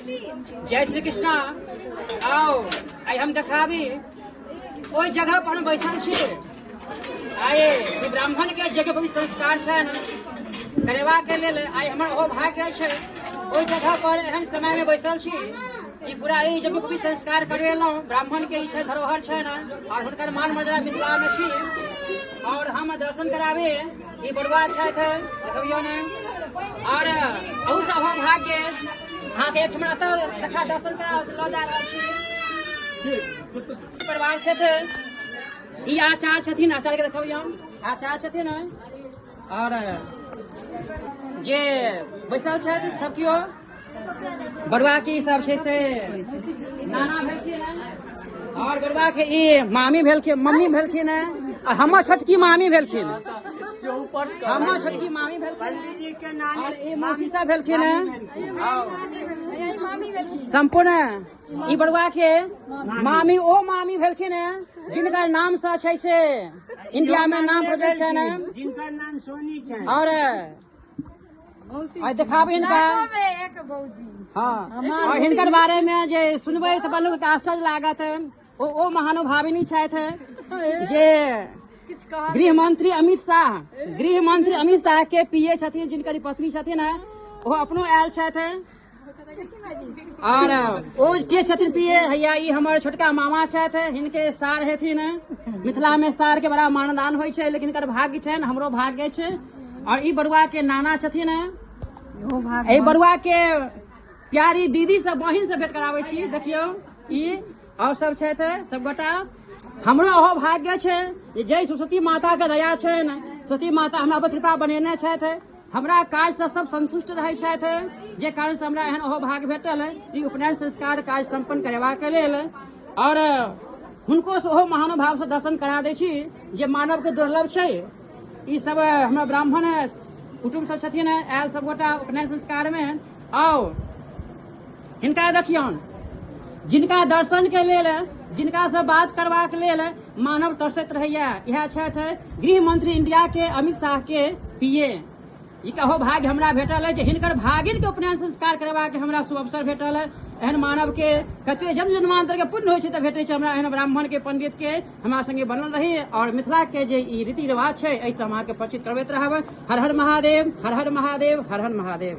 जय श्री कृष्णा। आओ आई हम देखाबी ओई जगह पर हम बैसल छी। आए ई ब्राह्मण के यज्ञोपवीत संस्कार छन करेवा के लेल आई हमर ओ भाग्य छै। ओई जगह पर एहन समय में बैसल छी कि पूरा ई यज्ञोपवीत संस्कार करवेलौं। ब्राह्मण के ई छै धरोहर छन और हुनकर मान मर्यादा मिथिला में छी। और हम दर्शन कराबे ई बड़ुआ छथि देखबियौ ने। और अहू सब हो भाग्य अहाँके एक ठमा अतल देखा दर्शन करा लऽ जा रहल छी। परिवार छथि ई आचार्य छथिन, आचार्य के देखबियौ आचार्य छथिन। और जे बैसल छथि सब कियो बड़ुआ की सब छै से नाना भेलखिन और बड़ुआ के ई मामी भेलखिन, मम्मी भेलखिन और हमर छोटकी मामी भेलखिन। हमर छोटकी मामी भेलखिन और ई मौसी सब भेलखिन। संपूर्ण ई बड़ुआ के मामी ओ मामी भेलखिन जिनका नाम से छै से इंडिया में नाम प्रोजेक्ट छै न, जिनकर नाम सोनी छै। और देखाबे हिनका हाँ और हिनकर बारे में जे सुनबे तो बल्लू के आश्चर्य लागत। ओ महानुभाविनी छथि जे गृह मंत्री अमित शाह के पीए छथिन, जिनकर पत्नी छथिन वो अपनो आयल छथि। और ओ के छथिन पीए हैया ई हमर छोटका मामा छथि, हिनके सार हेथिन। मिथिला में सार के बड़ा मानदान होइ छै, लेकिन हिनकर भाग्य छनि हमरो भाग्य छै। और ई बड़ुआ के नाना छथिन। ई बड़ुआ के प्यारी दीदी सब बहिन से भेंट कराबै छी देखियौ ई और सब छथि सब गोटा। हमरो ओहो भाग्य छै जय सरस्वती माता के दया छनि। सरस्वती माता हमरा पर कृपा बनेने छथि, हमरा काज से सब संतुष्ट रहै छथि, जे कारण से हमरा एहन ओहो भाग्य भेटल है जे उपनयन संस्कार काज संपन्न करेबाक लेल। और हुनको से ओहो महानुभाव से दर्शन करा दै छी जे मानव के दुर्लभ छै। ई सब हमरा ब्राह्मण कुटुम्ब सब छथिन आयल सब गोटा उपनयन संस्कार में। आओ हिनका देखियौन जिनका दर्शन के लेल जिनका से बात करबाक लेल मानव तरसैत रहैया इएह छथि गृह मंत्री इंडिया के अमित शाह के पीए। ई कहो भाग्य हमरा भेटल है जे हिनकर भागिन के उपनयन संस्कार करबा के हमरा शुभ अवसर भेटल है। एहन मानव के कते जन्म जन्मांतर के पुण्य होइ छै तऽ भेटै छै हमरा एहन ब्राह्मण के पंडित के हमरा संगे बनल रही। और मिथिला के जे ई रीति रिवाज छै एहि से हम अहाँके परिचित करबैत रहब। हर हर महादेव, हर हर महादेव, हर हर महादेव।